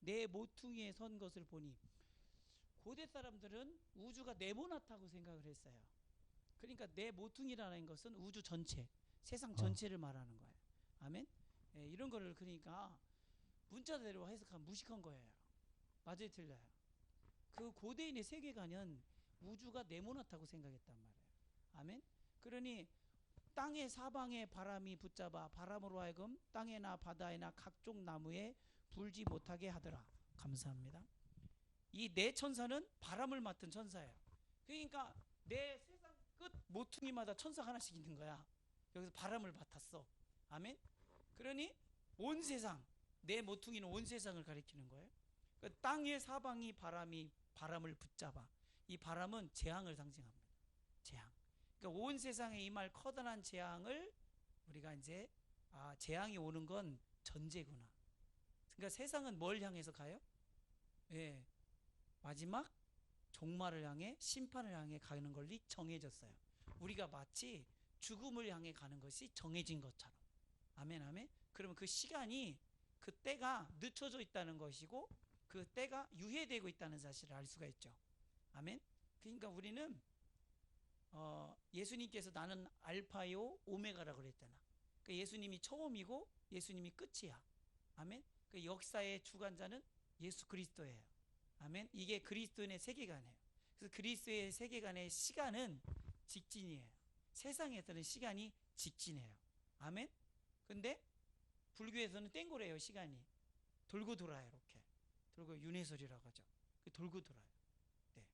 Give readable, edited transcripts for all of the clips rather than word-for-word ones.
내 모퉁이에 선 것을 보니, 고대 사람들은 우주가 네모나다고 생각을 했어요. 그러니까 내 모퉁이라는 것은 우주 전체, 세상 어, 전체를 말하는 거예요. 아멘. 예, 이런 거를 그러니까 문자대로 해석하면 무식한 거예요. 맞아요, 틀려요? 그 고대인의 세계관은 우주가 네모나다고 생각했단 말이에요. 아멘. 그러니 땅의 사방에 바람이 붙잡아 바람으로 하여금 땅에나 바다에나 각종 나무에 불지 못하게 하더라. 감사합니다. 이 네 천사는 바람을 맡은 천사예요. 그러니까 내 세상 끝 모퉁이마다 천사 하나씩 있는 거야. 여기서 바람을 맡았어. 아멘. 그러니 온 세상, 내 모퉁이는 온 세상을 가리키는 거예요. 그러니까 땅의 사방이 바람을 붙잡아. 이 바람은 재앙을 상징합니다. 재앙. 그러니까 온 세상에 임할 커다란 재앙을 우리가 이제 재앙이 오는 건 전제구나. 그러니까 세상은 뭘 향해서 가요? 예, 마지막 종말을 향해 심판을 향해 가는 걸리 정해졌어요. 우리가 마치 죽음을 향해 가는 것이 정해진 것처럼. 아멘, 아멘. 그러면 그 시간이 그 때가 늦춰져 있다는 것이고 그 때가 유예되고 있다는 사실을 알 수가 있죠. 아멘. 그러니까 우리는 예수님께서 나는 알파요 오메가라고 그랬잖아. 그러니까 예수님이 처음이고 예수님이 끝이야. 아멘. 그 역사의 주관자는 예수 그리스도예요. 아멘. 이게 그리스도인의 세계관이에요. 그래서 그리스도의 세계관의 시간은 직진이에요. 세상에서는 시간이 직진해요. 아멘. 근데 불교에서는 땡고래요. 시간이 돌고 돌아요. 이렇게 돌고 윤회설이라고 하죠. 돌고 돌아요. 네.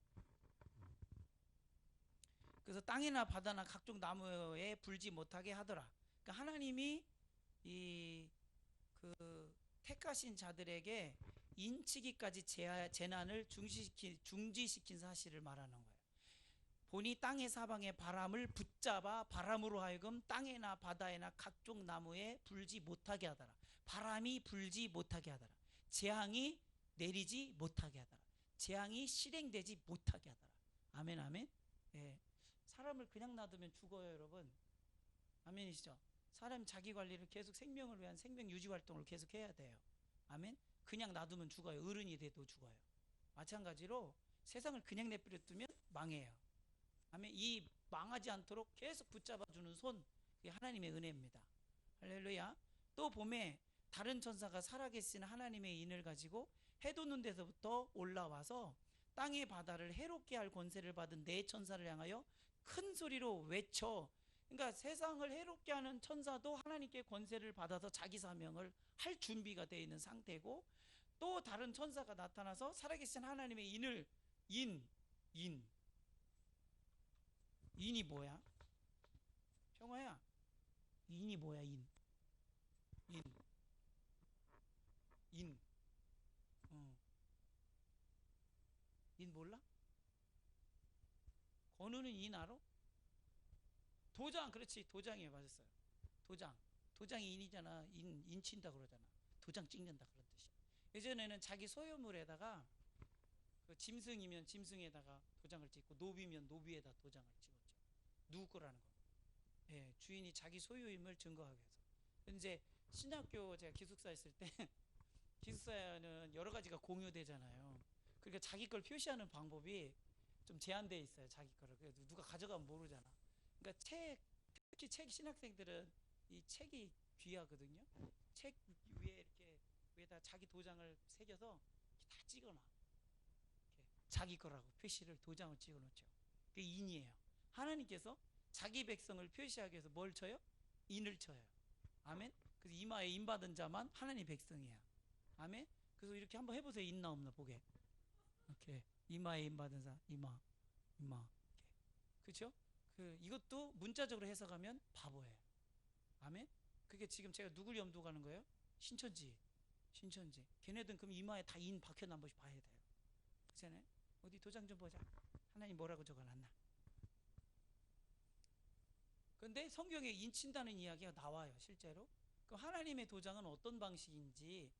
그래서 땅이나 바다나 각종 나무에 불지 못하게 하더라. 그러니까 하나님이 이 그 택하신 자들에게 인치기까지 재난을 중지시킨 사실을 말하는 거예요. 보니 땅의 사방에 바람을 붙잡아 바람으로 하여금 땅에나 바다에나 각종 나무에 불지 못하게 하더라. 바람이 불지 못하게 하더라. 재앙이 내리지 못하게 하더라. 재앙이 실행되지 못하게 하더라. 아멘, 아멘. 예. 사람을 그냥 놔두면 죽어요, 여러분. 아멘이시죠? 사람 자기 관리를 계속 생명을 위한 생명 유지 활동을 계속 해야 돼요. 아멘. 그냥 놔두면 죽어요. 어른이 돼도 죽어요. 마찬가지로 세상을 그냥 내버려 두면 망해요. 아멘. 이 망하지 않도록 계속 붙잡아주는 손, 그게 하나님의 은혜입니다. 할렐루야. 또 봄에 다른 천사가 살아계신 하나님의 인을 가지고 해 돋는 데서부터 올라와서 땅의 바다를 해롭게 할 권세를 받은 네 천사를 향하여 큰 소리로 외쳐. 그러니까 세상을 해롭게 하는 천사도 하나님께 권세를 받아서 자기 사명을 할 준비가 되어 있는 상태고, 또 다른 천사가 나타나서 살아계신 하나님의 인을 인, 인, 인이 뭐야? 평화야. 인이 뭐야? 인, 인, 인, 어, 인 몰라? 건우는 인 알아? 도장, 그렇지. 도장이에요. 맞았어요. 도장. 도장이 인이잖아. 인친다 그러잖아. 도장 찍는다 그런 뜻이야. 예전에는 자기 소유물에다가 그 짐승이면 짐승에다가 도장을 찍고 노비면 노비에다 도장을 찍었죠. 누구 거라는 거. 예, 주인이 자기 소유임을 증거하기 위해서. 이제 신학교 제가 기숙사 있을 때 기숙사에는 여러 가지가 공유되잖아요. 그러니까 자기 걸 표시하는 방법이 좀 제한되어 있어요. 자기 거를. 그래서 누가 가져가면 모르잖아. 그러니까 특히 책 신학생들은 이 책이 귀하거든요. 책 위에 이렇게 위에다 자기 도장을 새겨서 다 찍어놔. 이렇게 자기 거라고 표시를 도장을 찍어놓죠. 그게 인이에요. 하나님께서 자기 백성을 표시하기 위해서 뭘 쳐요? 인을 쳐요. 아멘. 그래서 이마에 인 받은 자만 하나님 백성이야. 아멘. 그래서 이렇게 한번 해보세요. 있나 없나 보게. 이렇게 이마에 인 받은 자, 이마. 이렇게. 그렇죠? 이것도 문자적으로 해석하면 바보예요. 아멘. 그게 지금 제가 누굴 염두가는 거예요? 신천지. 걔네들은 그럼 이마에 다 인 박혀난 번씩 봐야 돼요. 그렇잖아요. 어디 도장 좀 보자. 하나님 뭐라고 적어놨나? 그런데 성경에 인친다는 이야기가 나와요. 실제로. 그 하나님의 도장은 어떤 방식인지,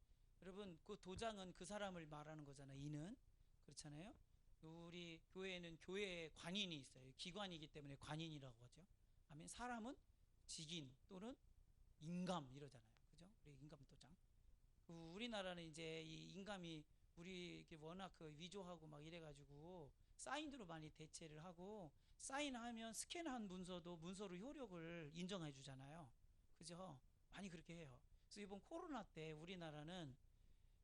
여러분 그 도장은 그 사람을 말하는 거잖아요. 인은. 그렇잖아요. 우리 교회에는 교회에 관인이 있어요. 기관이기 때문에 관인이라고 하죠. 아멘. 사람은 직인 또는 인감 이러잖아요. 그죠? 우리 인감 도장. 우리나라는 이제 이 인감이 우리 이렇게 워낙 그 위조하고 막 이래가지고 사인으로 많이 대체를 하고, 사인하면 스캔한 문서도 문서로 효력을 인정해 주잖아요. 그죠? 많이 그렇게 해요. 그래서 이번 코로나 때 우리나라는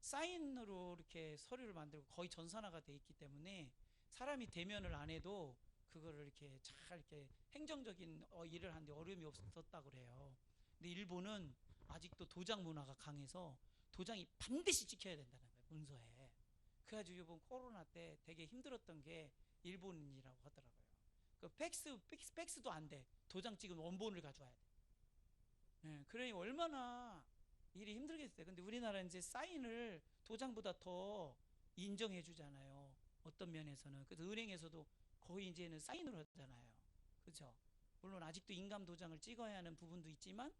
사인으로 이렇게 서류를 만들고 거의 전산화가 돼 있기 때문에 사람이 대면을 안 해도 그거를 이렇게 잘 이렇게 행정적인 일을 하는데 어려움이 없었다고 그래요. 근데 일본은 아직도 도장 문화가 강해서 도장이 반드시 찍혀야 된다는 거예요, 문서에. 그래가지고 이번 코로나 때 되게 힘들었던 게 일본이라고 하더라고요. 그 팩스도 안 돼. 도장 찍은 원본을 가져와야 돼. 예, 그러니 얼마나 일이 힘들겠어요. 근데 우리나라는 이제 사인을 도장보다 더 인정해 주잖아요. 어떤 면에서는. 그래서 은행에서도 거의 이제는 사인으로 하잖아요. 그죠? 물론 아직도 인감 도장을 찍어야 하는 부분도 있지만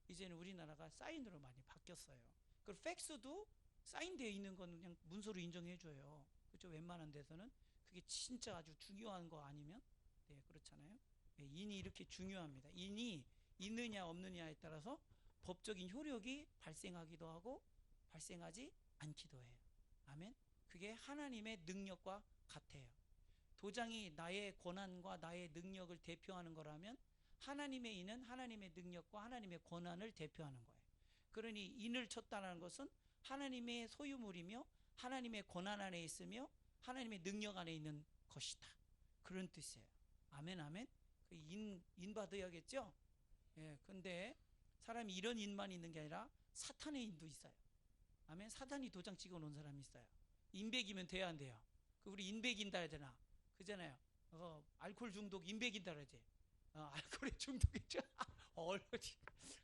이제는 우리나라가 사인으로 많이 바뀌었어요. 그리고 팩스도 사인되어 있는 건 그냥 문서로 인정해 줘요. 그죠? 웬만한 데서는. 그게 진짜 아주 중요한 거 아니면 네, 그렇잖아요. 네, 인이 이렇게 중요합니다. 인이 있느냐 없느냐에 따라서 법적인 효력이 발생하기도 하고 발생하지 않기도 해요. 아멘. 그게 하나님의 능력과 같아요. 도장이 나의 권한과 나의 능력을 대표하는 거라면 하나님의 인은 하나님의 능력과 하나님의 권한을 대표하는 거예요. 그러니 인을 쳤다는 것은 하나님의 소유물이며 하나님의 권한 안에 있으며 하나님의 능력 안에 있는 것이다. 그런 뜻이에요. 아멘, 아멘. 그 인 받아야겠죠? 예, 근데 사람이 이런 인만 있는 게 아니라 사탄의 인도 있어요. 아멘. 사탄이 도장 찍어 놓은 사람이 있어요. 인백이면 돼야 안 돼요? 그 우리 인백인다 해야 되나? 그잖아요. 알코올 중독 인백인다 그러지. 알코올에 중독이죠. 얼마지?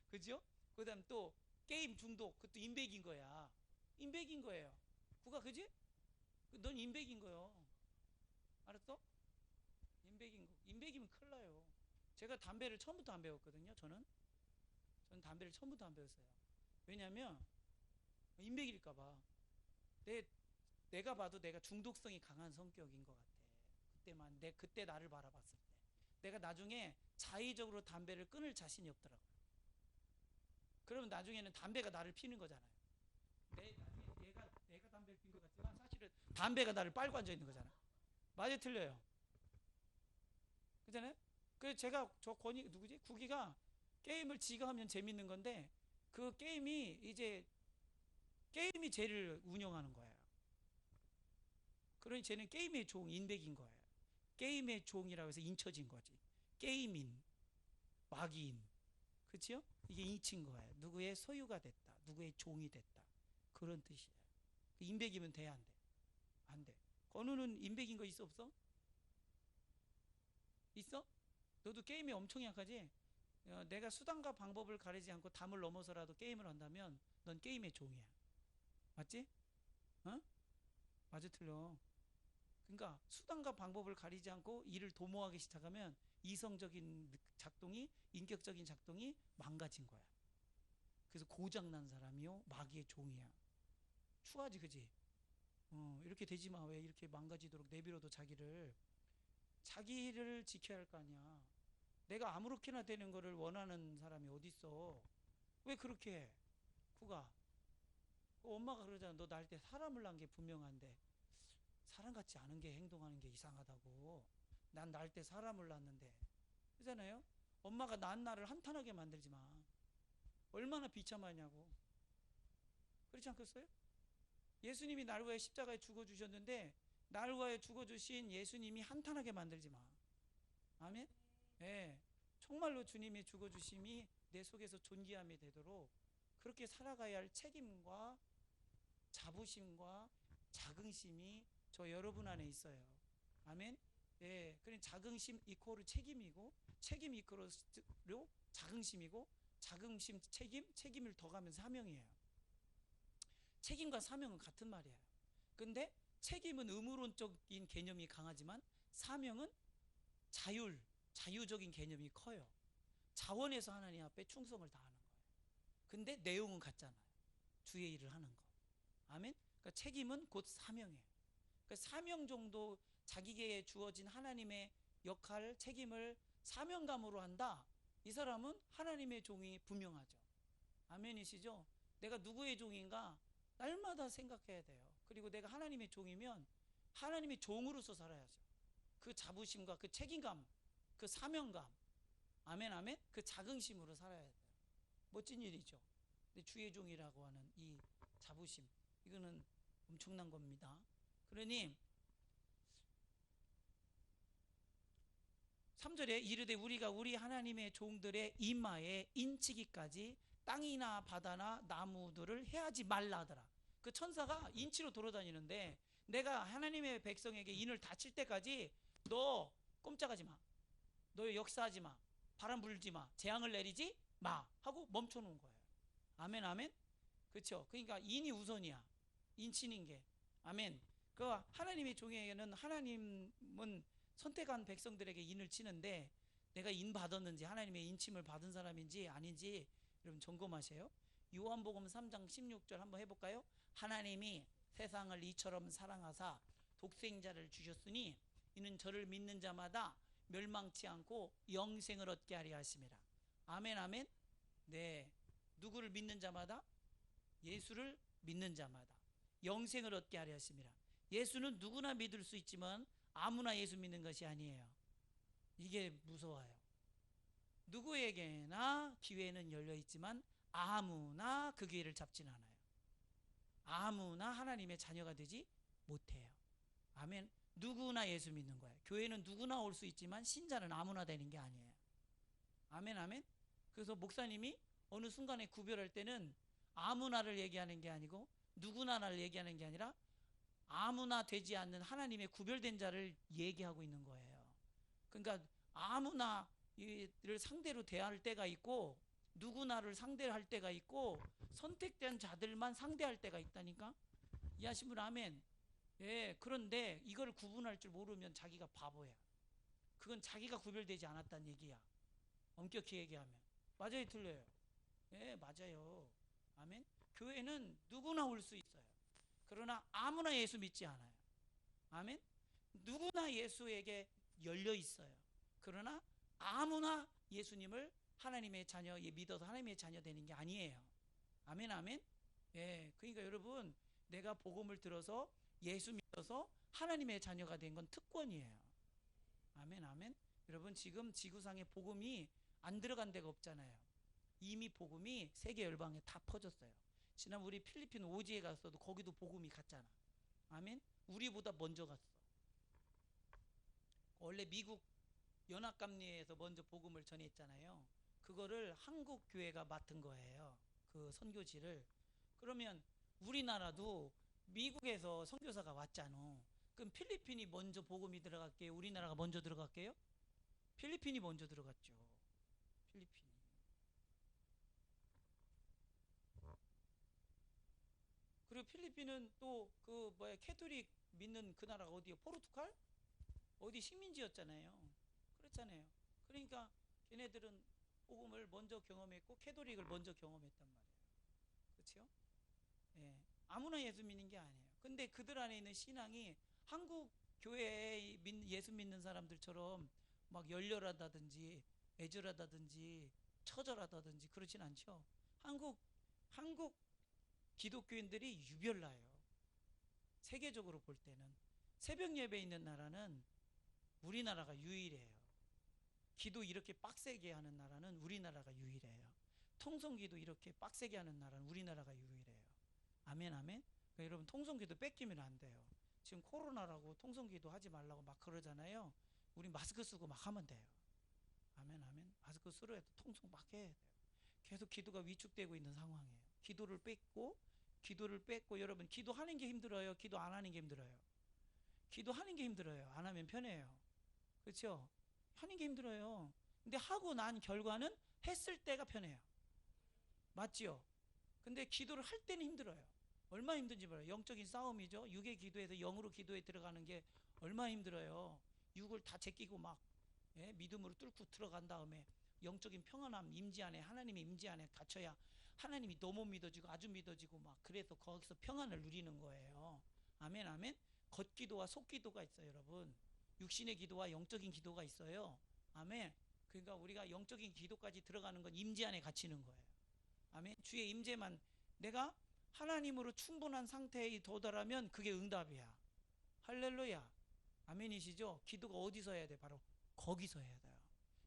그죠? 그다음 또 게임 중독 그것도 인백인 거야. 인백인 거예요. 그가 그지? 넌 인백인 거요. 알았어? 인백인 거. 인백이면 큰일 나요. 제가 담배를 처음부터 안 배웠거든요. 저는 담배를 처음부터 안 배웠어요. 왜냐하면 인백일까봐. 내가 봐도 내가 중독성이 강한 성격인 것 같아. 그때 나를 바라봤을 때. 내가 나중에 자의적으로 담배를 끊을 자신이 없더라고요. 그러면 나중에는 담배가 나를 피는 거잖아요. 나중에 내가 담배를 핀 것 같지만 사실은 담배가 나를 빨고 앉아 있는 거잖아. 맞아요, 틀려요? 그잖아요? 그래서 제가 구기가 게임을 지가 하면 재밌는 건데 그 게임이 쟤를 운영하는 거예요. 그러니 쟤는 게임의 종, 인백인 거예요. 게임의 종이라고 해서 인쳐진 거지. 게임인, 마귀인. 그렇죠? 이게 인친 거예요. 누구의 소유가 됐다. 누구의 종이 됐다. 그런 뜻이에요. 인백이면 돼, 안 돼? 안 돼. 건우는 인백인 거 있어, 없어? 있어? 너도 게임에 엄청 약하지? 내가 수단과 방법을 가리지 않고 담을 넘어서라도 게임을 한다면 넌 게임의 종이야. 맞지? 어? 맞아, 틀려. 그러니까 수단과 방법을 가리지 않고 일을 도모하기 시작하면 이성적인 작동이, 인격적인 작동이 망가진 거야. 그래서 고장난 사람이요 마귀의 종이야. 추하지, 그지? 이렇게 되지 마. 왜 이렇게 망가지도록 내버려도 자기를 지켜야 할 거 아니야. 내가 아무렇게나 되는 거를 원하는 사람이 어딨어. 왜 그렇게 해? 구가 엄마가 그러잖아. 너 낳을 때 사람을 낳은 게 분명한데 사람 같지 않은 게 행동하는 게 이상하다고. 난 낳을 때 사람을 낳았는데. 그러잖아요. 엄마가 낳은 나를 한탄하게 만들지 마. 얼마나 비참하냐고. 그렇지 않겠어요? 예수님이 나를 위해 십자가에 죽어주셨는데 나를 위해 죽어주신 예수님이 한탄하게 만들지 마. 아멘? 예. 정말로 주님의 죽어주심이 내 속에서 존귀함이 되도록 그렇게 살아가야 할 책임과 자부심과 자긍심이 저 여러분 안에 있어요. 아멘? 예. 그러니 자긍심 이코르 책임이고 책임 이코르 자긍심이고 자긍심 책임을 더가면 사명이에요. 책임과 사명은 같은 말이에요. 근데 책임은 의무론적인 개념이 강하지만 사명은 자유적인 개념이 커요. 자원에서 하나님 앞에 충성을 다하는 거예요. 근데 내용은 같잖아요. 주의 일을 하는 거. 아멘? 그러니까 책임은 곧 사명이에요. 그러니까 사명 정도 자기에게 주어진 하나님의 역할, 책임을 사명감으로 한다. 이 사람은 하나님의 종이 분명하죠. 아멘이시죠? 내가 누구의 종인가? 날마다 생각해야 돼요. 그리고 내가 하나님의 종이면 하나님의 종으로서 살아야죠. 그 자부심과 그 책임감, 그 사명감, 아멘 아멘, 그 자긍심으로 살아야 돼요. 멋진 일이죠. 근데 주의 종이라고 하는 이 자부심, 이거는 엄청난 겁니다. 그러니 3절에 이르되 우리가 우리 하나님의 종들의 이마에 인치기까지 땅이나 바다나 나무들을 해하지 말라 하더라. 그 천사가 인치로 돌아다니는데 내가 하나님의 백성에게 인을 다칠 때까지 너 꼼짝하지 마, 너 역사하지 마, 바람 불지 마, 재앙을 내리지 마 하고 멈춰놓은 거예요. 아멘 아멘. 그렇죠. 그러니까 인이 우선이야, 인치는 게. 아멘. 그 하나님의 종에게는 하나님은 선택한 백성들에게 인을 치는데 내가 인 받았는지, 하나님의 인침을 받은 사람인지 아닌지 여러분 점검하세요. 요한복음 3장 16절 한번 해볼까요? 하나님이 세상을 이처럼 사랑하사 독생자를 주셨으니 이는 저를 믿는 자마다 멸망치 않고 영생을 얻게 하려 하심이라. 아멘 아멘. 네, 누구를 믿는 자마다? 예수를 믿는 자마다 영생을 얻게 하려 하심이라. 예수는 누구나 믿을 수 있지만 아무나 예수 믿는 것이 아니에요. 이게 무서워요. 누구에게나 기회는 열려 있지만 아무나 그 기회를 잡진 않아요. 아무나 하나님의 자녀가 되지 못해요. 아멘. 누구나 예수 믿는 거예요. 교회는 누구나 올 수 있지만 신자는 아무나 되는 게 아니에요. 아멘 아멘. 그래서 목사님이 어느 순간에 구별할 때는 아무나를 얘기하는 게 아니고 누구나를 얘기하는 게 아니라 아무나 되지 않는 하나님의 구별된 자를 얘기하고 있는 거예요. 그러니까 아무나를 상대로 대할 때가 있고 누구나를 상대할 때가 있고 선택된 자들만 상대할 때가 있다니까. 이해하신 분 아멘. 예, 그런데 이걸 구분할 줄 모르면 자기가 바보야. 그건 자기가 구별되지 않았다는 얘기야. 엄격히 얘기하면. 맞아요, 틀려요? 예, 맞아요. 아멘. 교회는 누구나 올 수 있어요. 그러나 아무나 예수 믿지 않아요. 아멘. 누구나 예수에게 열려 있어요. 그러나 아무나 예수님을 하나님의 자녀 믿어서 하나님의 자녀 되는 게 아니에요. 아멘 아멘. 예, 그러니까 여러분, 내가 복음을 들어서 예수 믿어서 하나님의 자녀가 된 건 특권이에요. 아멘 아멘. 여러분, 지금 지구상에 복음이 안 들어간 데가 없잖아요. 이미 복음이 세계 열방에 다 퍼졌어요. 지난 우리 필리핀 오지에 갔어도 거기도 복음이 갔잖아. 아멘. 우리보다 먼저 갔어. 원래 미국 연합감리에서 먼저 복음을 전했잖아요. 그거를 한국 교회가 맡은 거예요. 그 선교지를. 그러면 우리나라도 미국에서 선교사가 왔잖아. 그럼 필리핀이 먼저 복음이 들어갈게요? 우리나라가 먼저 들어갈게요? 필리핀이 먼저 들어갔죠. 필리핀이. 그리고 필리핀은 또 그 캐톨릭 믿는 그 나라가 어디요? 포르투갈? 어디 식민지였잖아요. 그렇잖아요. 그러니까 걔네들은 복음을 먼저 경험했고 캐톨릭을 먼저 경험했단 말이에요. 그렇죠? 예. 아무나 예수 믿는 게 아니에요. 근데 그들 안에 있는 신앙이 한국 교회에 예수 믿는 사람들처럼 막 열렬하다든지 애절하다든지 처절하다든지 그렇진 않죠. 한국 기독교인들이 유별나요. 세계적으로 볼 때는 새벽 예배 있는 나라는 우리나라가 유일해요. 기도 이렇게 빡세게 하는 나라는 우리나라가 유일해요. 통성기도 이렇게 빡세게 하는 나라는 우리나라가 유일해요. 아멘 아멘. 그러니까 여러분, 통성기도 뺏기면 안 돼요. 지금 코로나라고 통성기도 하지 말라고 막 그러잖아요. 우리 마스크 쓰고 막 하면 돼요. 아멘 아멘. 마스크 쓰러 해도 통성 막 해야 돼요. 계속 기도가 위축되고 있는 상황이에요. 기도를 뺏고 여러분, 기도하는 게 힘들어요? 기도 안 하는 게 힘들어요? 기도하는 게 힘들어요. 안 하면 편해요. 그렇죠? 하는 게 힘들어요. 근데 하고 난 결과는 했을 때가 편해요. 맞지요? 근데 기도를 할 때는 힘들어요. 얼마나 힘든지 몰라요. 영적인 싸움이죠. 육의 기도에서 영으로 기도에 들어가는 게 얼마나 힘들어요. 육을 다 제끼고 막 믿음으로 뚫고 들어간 다음에 영적인 평안함 임재 안에, 하나님의 임재 안에 갇혀야 하나님이 너무 믿어지고 아주 믿어지고 막, 그래서 거기서 평안을 누리는 거예요. 아멘 아멘. 겉기도와 속기도가 있어요, 여러분. 육신의 기도와 영적인 기도가 있어요. 아멘. 그러니까 우리가 영적인 기도까지 들어가는 건 임재 안에 갇히는 거예요. 아멘. 주의 임재만, 내가 하나님으로 충분한 상태에 도달하면 그게 응답이야. 할렐루야. 아멘이시죠? 기도가 어디서 해야 돼? 바로 거기서 해야 돼요.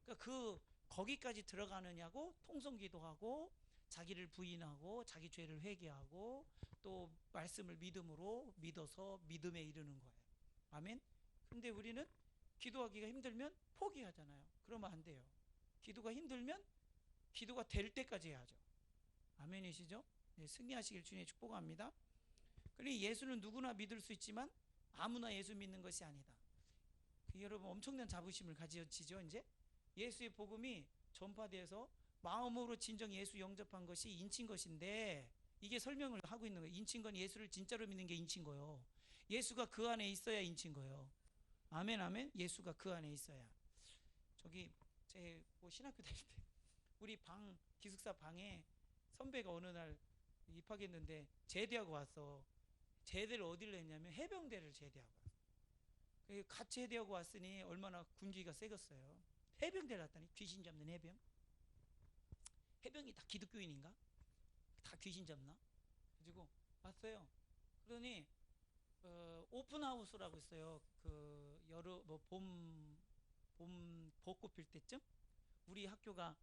그러니까 거기까지 들어가느냐고 통성 기도하고 자기를 부인하고 자기 죄를 회개하고 또 말씀을 믿음으로 믿어서 믿음에 이르는 거예요. 아멘. 근데 우리는 기도하기가 힘들면 포기하잖아요. 그러면 안 돼요. 기도가 힘들면 기도가 될 때까지 해야죠. 아멘이시죠? 네, 승리하시길 주님의 축복합니다. 그러니 예수는 누구나 믿을 수 있지만 아무나 예수 믿는 것이 아니다. 여러분 엄청난 자부심을 가지시죠. 이제 예수의 복음이 전파돼서 마음으로 진정 예수 영접한 것이 인친 것인데, 이게 설명을 하고 있는 거예요. 인친 건 예수를 진짜로 믿는 게 인친 거예요. 예수가 그 안에 있어야 인친 거예요. 아멘 아멘. 예수가 그 안에 있어야. 저기 제 신학교 다닐 때 우리 기숙사 방에 선배가 어느 날 입학했는데 제대하고 왔어. 제대를 어디를 했냐면 해병대를 제대하고 왔어. 같이 제대하고 왔으니 얼마나 군기가 세겠어요. 해병대를 갔다니, 귀신 잡는 해병. 해병이 다 기독교인인가? 다 귀신 잡나? 가지고 왔어요. 그러니 오픈하우스라고 있어요. 그 봄 벚꽃 필 때쯤 우리 학교가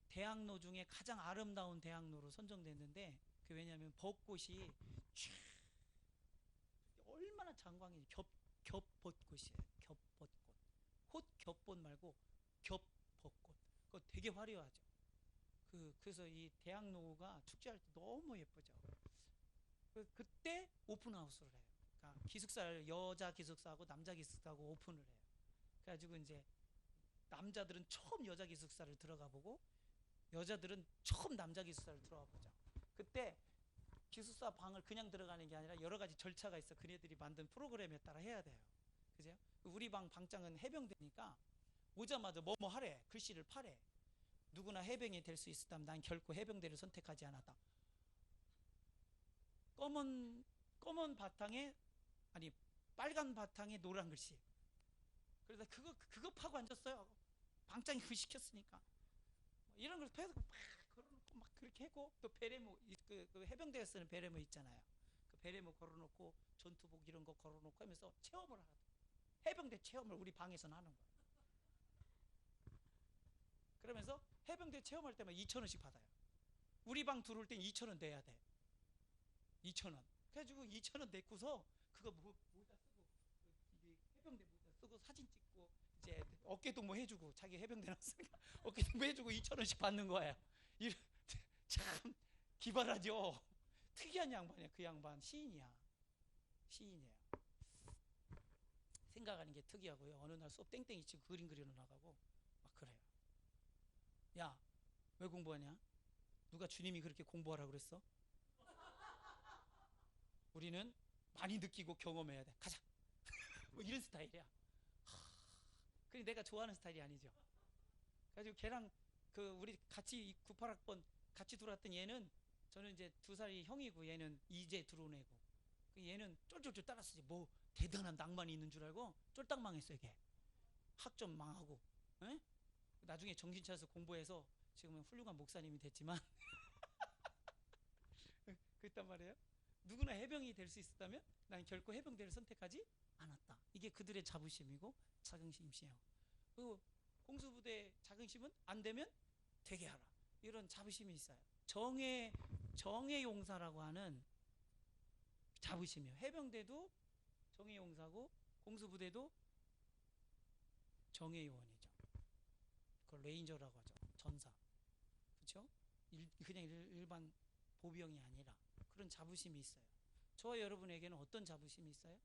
대학로 중에 가장 아름다운 대학로로 선정됐는데, 그 왜냐하면 벚꽃이 얼마나 장광이 겹벚꽃이에요. 겹벚꽃. 꽃 겹벚 말고 겹벚꽃. 그거 되게 화려하죠. 그래서 이 대학로가 축제할 때 너무 예쁘죠. 그때 오픈하우스를 해요. 그러니까 기숙사를 여자 기숙사하고 남자 기숙사하고 오픈을 해요. 그래가지고 이제 남자들은 처음 여자 기숙사를 들어가 보고 여자들은 처음 남자 기숙사를 들어가 보죠. 그때 기숙사 방을 그냥 들어가는 게 아니라 여러 가지 절차가 있어. 그네들이 만든 프로그램에 따라 해야 돼요. 그죠? 우리 방장은 해병대니까 오자마자 뭐 하래. 글씨를 파래. 누구나 해병이 될 수 있었다면 난 결코 해병대를 선택하지 않았다. 검은 바탕에, 아니 빨간 바탕에 노란 글씨. 그래서 그거 파고 앉았어요. 방장이 그 시켰으니까. 이런 걸 계속 막 걸어놓고 막 그렇게 하고, 또 베레모, 그 해병대에 쓰는 베레모 있잖아요. 그 베레모 걸어놓고 전투복 이런 거 걸어놓고 하면서 체험을 하라. 해병대 체험을 우리 방에서는 하는 거예요. 그러면서 해병대 체험할 때만 2,000원씩 받아요. 우리 방 들어올 땐 2,000원 내야 돼. 2,000원. 그래가지고 2,000원 내고서 그거 모자 쓰고, 이게 해병대 모자 쓰고 사진 찍고, 이제 어깨동무 해주고, 자기 해병대 나왔으니까 어깨동무 해주고 2,000원씩 받는 거예요. 참 기발하죠. 특이한 양반이야. 그 양반 시인이야. 시인이에요. 생각하는 게 특이하고요. 어느 날 수업 땡땡이 치고 그림 그리러 나가고 막 그래요. 야, 왜 공부하냐? 누가 주님이 그렇게 공부하라고 그랬어? 우리는 많이 느끼고 경험해야 돼. 가자. 뭐 이런 스타일이야. 그게 내가 좋아하는 스타일이 아니죠. 그래가지고 걔랑 우리 같이 98학번 같이 들어왔던 얘는, 저는 이제 2살이 형이고 얘는 이제 들어온 애고, 얘는 쫄쫄쫄 따랐어요. 뭐 대단한 낭만이 있는 줄 알고 쫄딱 망했어요. 걔 학점 망하고. 에? 나중에 정신 차려서 공부해서 지금은 훌륭한 목사님이 됐지만 그랬단 말이에요. 누구나 해병이 될 수 있었다면 난 결코 해병대를 선택하지 않았다. 이게 그들의 자부심이고 자긍심이에요. 그리고 공수부대 자긍심은 안 되면 되게 하라. 이런 자부심이 있어요. 정예 용사라고 하는 자부심이에요. 해병대도 정예 용사고 공수부대도 정예 요원이죠. 그걸 레인저라고 하죠. 전사. 그렇죠? 그냥 일반 보병이 아니라 그런 자부심이 있어요. 저와 여러분에게는 어떤 자부심이 있어요?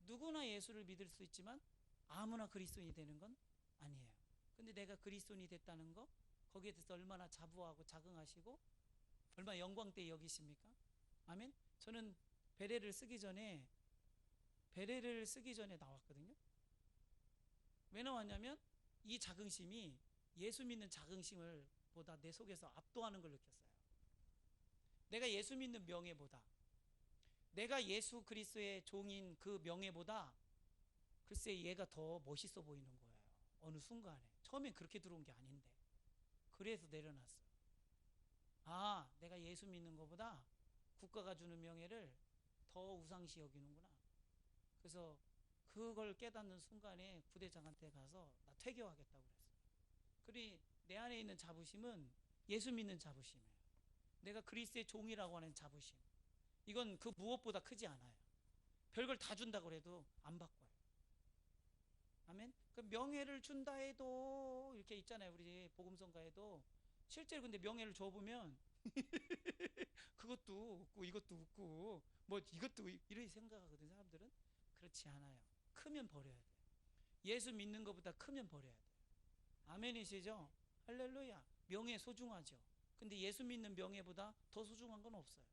누구나 예수를 믿을 수 있지만 아무나 그리스도인이 되는 건 아니에요. 근데 내가 그리스도인이 됐다는 거, 거기에 대해서 얼마나 자부하고 자긍하시고 얼마나 영광되이 여기십니까? 아멘. 저는 베레를 쓰기 전에 나왔거든요. 왜 나왔냐면 이 자긍심이 예수 믿는 자긍심을 보다 내 속에서 압도하는 걸 느꼈어요. 내가 예수 믿는 명예보다, 내가 예수 그리스도의 종인 그 명예보다 글쎄 얘가 더 멋있어 보이는 거예요. 어느 순간에. 처음엔 그렇게 들어온 게 아닌데. 그래서 내려놨어요. 아, 내가 예수 믿는 것보다 국가가 주는 명예를 더 우상시 여기는구나. 그래서 그걸 깨닫는 순간에 부대장한테 가서 나 퇴교하겠다고 그랬어요. 그러니 내 안에 있는 자부심은 예수 믿는 자부심이에요. 내가 그리스도의 종이라고 하는 자부심. 이건 그 무엇보다 크지 않아요. 별걸 다 준다고 해도 안 바꿔요. 아멘. 그 명예를 준다 해도 이렇게 있잖아요. 우리 복음성가에도 실제로 근데 명예를 줘보면 그것도 웃고 이것도 웃고 뭐 이것도 이렇게 생각하거든. 사람들은 그렇지 않아요. 크면 버려야 돼요. 예수 믿는 것보다 크면 버려야 돼요. 아멘이시죠? 할렐루야. 명예 소중하죠. 근데 예수 믿는 명예보다 더 소중한 건 없어요.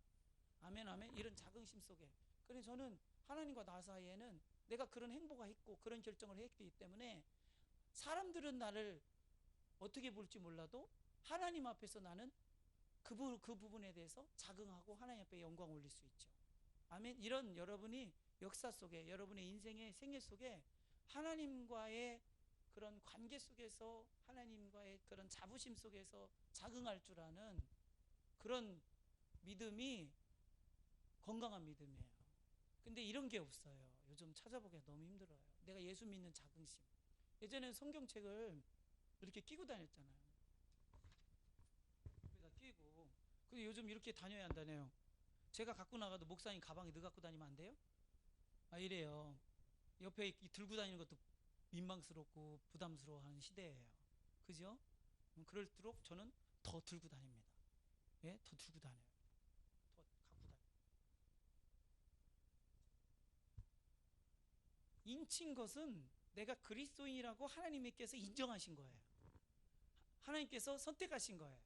아멘 아멘. 이런 자긍심 속에. 그래서 저는 하나님과 나 사이에는 내가 그런 행보가 있고 그런 결정을 했기 때문에 사람들은 나를 어떻게 볼지 몰라도 하나님 앞에서 나는 그 부분에 대해서 자긍하고 하나님 앞에 영광 올릴 수 있죠. 아멘. 이런 여러분이 역사 속에 여러분의 인생의 생애 속에 하나님과의 그런 관계 속에서 하나님과의 그런 자부심 속에서 자긍할 줄 아는 그런 믿음이 건강한 믿음이에요. 근데 이런 게 없어요. 요즘 찾아보기가 너무 힘들어요. 내가 예수 믿는 자긍심. 예전에는 성경책을 이렇게 끼고 다녔잖아요. 여기다 끼고. 근데 요즘 이렇게 다녀야 한다네요. 제가 갖고 나가도 목사님 가방에 넣어 갖고 다니면 안 돼요? 아, 이래요. 옆에 들고 다니는 것도 민망스럽고 부담스러워하는 시대예요. 그죠? 그럴수록 저는 더 들고 다닙니다. 예, 더 들고 다녀요. 더 갖고 다녀요. 인친 것은 내가 그리스도인이라고 하나님께서 인정하신 거예요. 하나님께서 선택하신 거예요.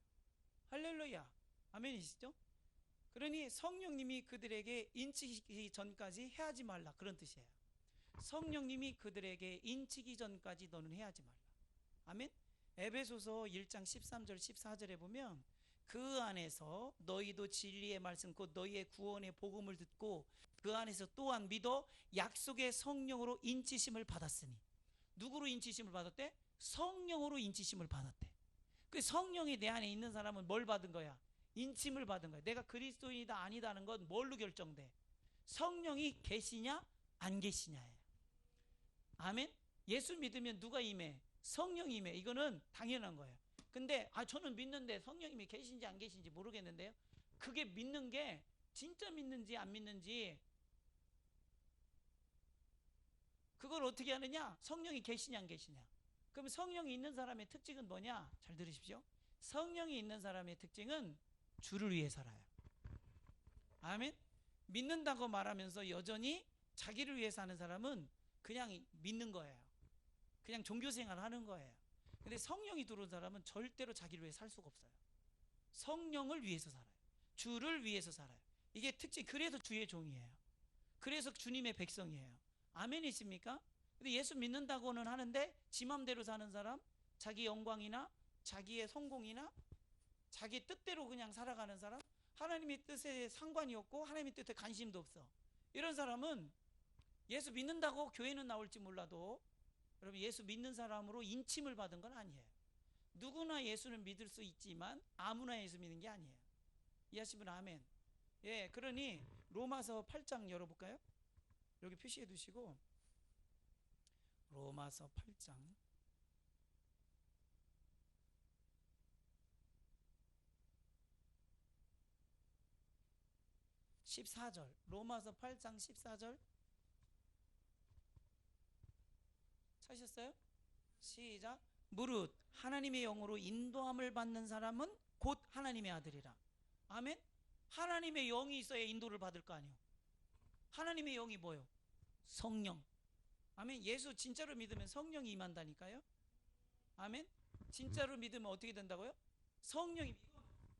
할렐루야. 아멘이시죠? 그러니 성령님이 그들에게 인치기 전까지 해하지 말라, 그런 뜻이에요. 성령님이 그들에게 인치기 전까지 너는 해하지 말라. 아멘. 에베소서 1장 13절 14절에 보면 그 안에서 너희도 진리의 말씀 곧 너희의 구원의 복음을 듣고 그 안에서 또한 믿어 약속의 성령으로 인치심을 받았으니. 누구로 인치심을 받았대? 성령으로 인치심을 받았대. 그 성령이 내 안에 있는 사람은 뭘 받은 거야? 인침을 받은 거야. 내가 그리스도인이다 아니다는 건 뭘로 결정돼? 성령이 계시냐 안 계시냐예요. 아멘. 예수 믿으면 누가 임해? 성령이 임해. 이거는 당연한 거예요. 근데 저는 믿는데 성령님이 계신지 안 계신지 모르겠는데요. 그게 믿는 게 진짜 믿는지 안 믿는지 그걸 어떻게 하느냐? 성령이 계시냐 안 계시냐. 그럼 성령이 있는 사람의 특징은 뭐냐? 잘 들으십시오. 성령이 있는 사람의 특징은 주를 위해 살아요. 아멘. 믿는다고 말하면서 여전히 자기를 위해 사는 사람은 그냥 믿는 거예요. 그냥 종교생활 하는 거예요. 근데 성령이 들어온 사람은 절대로 자기를 위해 살 수가 없어요. 성령을 위해서 살아요. 주를 위해서 살아요. 이게 특징. 그래서 주의 종이에요. 그래서 주님의 백성이에요. 아멘이십니까? 근데 예수 믿는다고는 하는데 지 맘대로 사는 사람, 자기 영광이나 자기의 성공이나 자기 뜻대로 그냥 살아가는 사람, 하나님의 뜻에 상관이 없고 하나님의 뜻에 관심도 없어. 이런 사람은 예수 믿는다고 교회는 나올지 몰라도 여러분 예수 믿는 사람으로 인침을 받은 건 아니에요. 누구나 예수는 믿을 수 있지만 아무나 예수 믿는 게 아니에요. 이해하시면 아멘. 예, 그러니 로마서 8장 열어볼까요? 여기 표시해 두시고 로마서 8장 14절. 로마서 8장 14절 찾으셨어요? 시작. 무릇 하나님의 영으로 인도함을 받는 사람은 곧 하나님의 아들이라. 아멘. 하나님의 영이 있어야 인도를 받을 거 아니에요. 하나님의 영이 뭐예요? 성령. 아멘. 예수 진짜로 믿으면 성령이 임한다니까요. 아멘. 진짜로 믿으면 어떻게 된다고요? 성령이.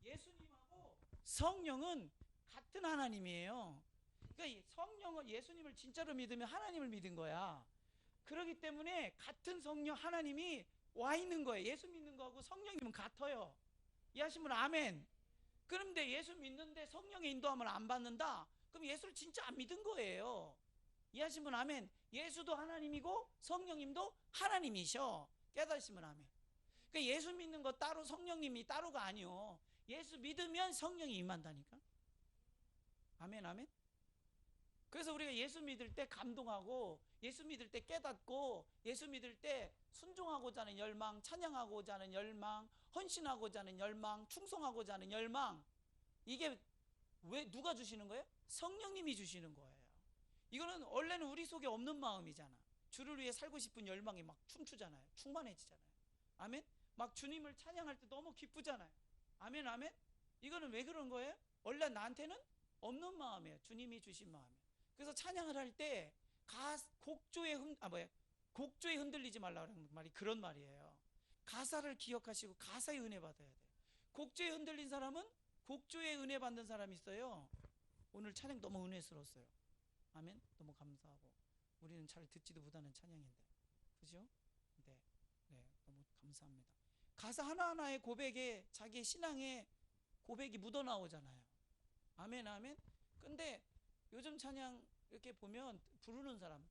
예수님하고 성령은 같은 하나님이에요. 그러니까 성령은 예수님을 진짜로 믿으면 하나님을 믿은 거야. 그렇기 때문에 같은 성령 하나님이 와 있는 거예요. 예수 믿는 거하고 성령님은 같아요. 이해하시면 아멘. 그런데 예수 믿는데 성령의 인도함을 안 받는다? 그럼 예수를 진짜 안 믿은 거예요. 이해하시면 아멘. 예수도 하나님이고 성령님도 하나님이셔. 깨달으시면 아멘. 그러니까 예수 믿는 거 따로 성령님이 따로가 아니요. 예수 믿으면 성령이 임한다니까. 아멘, 아멘. 그래서 우리가 예수 믿을 때 감동하고, 예수 믿을 때 깨닫고, 예수 믿을 때 순종하고자 하는 열망, 찬양하고자 하는 열망, 헌신하고자 하는 열망, 충성하고자 하는 열망, 이게 왜 누가 주시는 거예요? 성령님이 주시는 거예요. 이거는 원래는 우리 속에 없는 마음이잖아. 주를 위해 살고 싶은 열망이 막 춤추잖아요. 충만해지잖아요. 아멘. 막 주님을 찬양할 때 너무 기쁘잖아요. 아멘, 아멘. 이거는 왜 그런 거예요? 원래 나한테는 없는 마음이에요. 주님이 주신 마음이에요. 그래서 찬양을 할 때 곡조에 흔들리지 말라는 말이 그런 말이에요. 가사를 기억하시고 가사의 은혜 받아야 돼요. 곡조에 흔들린 사람은 곡조에 은혜 받는 사람이 있어요. 오늘 찬양 너무 은혜스러웠어요. 아멘. 너무 감사하고, 우리는 잘 듣지도 못하는 찬양인데, 그죠? 네, 네, 너무 감사합니다. 가사 하나하나의 고백에 자기의 신앙의 고백이 묻어나오잖아요. 아멘, 아멘. 근데 요즘 찬양 이렇게 보면 부르는 사람,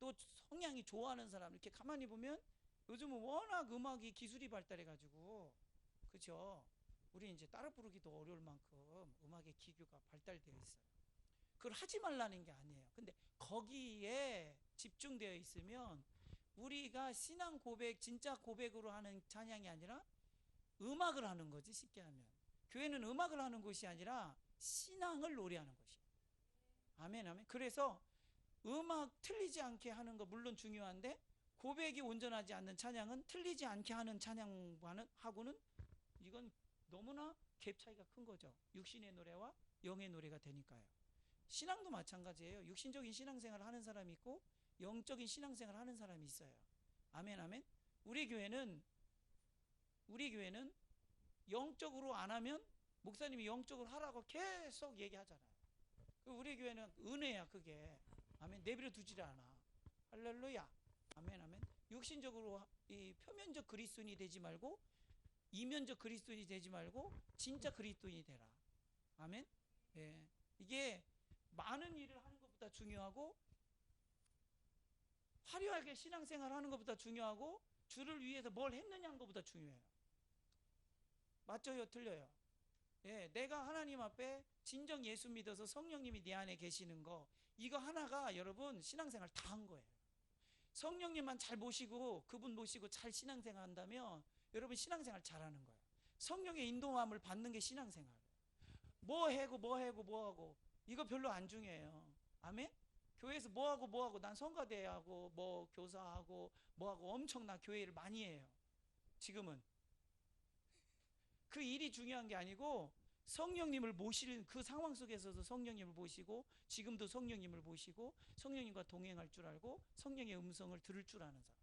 또 성향이 좋아하는 사람, 이렇게 가만히 보면 요즘은 워낙 음악이 기술이 발달해가지고, 그죠? 우리 이제 따라 부르기도 어려울 만큼 음악의 기교가 발달되어 있어요. 그걸 하지 말라는 게 아니에요. 근데 거기에 집중되어 있으면 우리가 신앙 고백, 진짜 고백으로 하는 찬양이 아니라 음악을 하는 거지. 쉽게 하면 교회는 음악을 하는 곳이 아니라 신앙을 노래하는 곳이에요. 아멘, 아멘. 그래서 음악 틀리지 않게 하는 거 물론 중요한데, 고백이 온전하지 않는 찬양은 틀리지 않게 하는 찬양하고는 이건 너무나 갭 차이가 큰 거죠. 육신의 노래와 영의 노래가 되니까요. 신앙도 마찬가지예요. 육신적인 신앙생활을 하는 사람이 있고 영적인 신앙생활을 하는 사람이 있어요. 아멘, 아멘. 우리 교회는 영적으로 안 하면 목사님이 영적으로 하라고 계속 얘기하잖아요. 우리 교회는 은혜야, 그게. 아멘. 내버려 두질 않아. 할렐루야. 아멘, 아멘. 육신적으로 이 표면적 그리스도인이 되지 말고, 이면적 그리스도인이 되지 말고 진짜 그리스도인이 되라. 아멘. 예. 이게 많은 일을 하는 것보다 중요하고, 화려하게 신앙생활 하는 것보다 중요하고, 주를 위해서 뭘 했느냐 하는 것보다 중요해요. 맞죠요? 틀려요? 예, 내가 하나님 앞에 진정 예수 믿어서 성령님이 내 안에 계시는 거, 이거 하나가 여러분 신앙생활 다 한 거예요. 성령님만 잘 모시고, 그분 모시고 잘 신앙생활 한다면 여러분 신앙생활 잘하는 거예요. 성령의 인도함을 받는 게 신앙생활이에요. 뭐 하고 이거 별로 안 중요해요. 아멘? 교회에서 뭐 하고 난 성가대하고 뭐 교사하고 뭐 하고 엄청난 교회를 많이 해요. 지금은 그 일이 중요한 게 아니고, 성령님을 모실 그 상황 속에서도 성령님을 모시고, 지금도 성령님을 모시고, 성령님과 동행할 줄 알고, 성령의 음성을 들을 줄 아는 사람,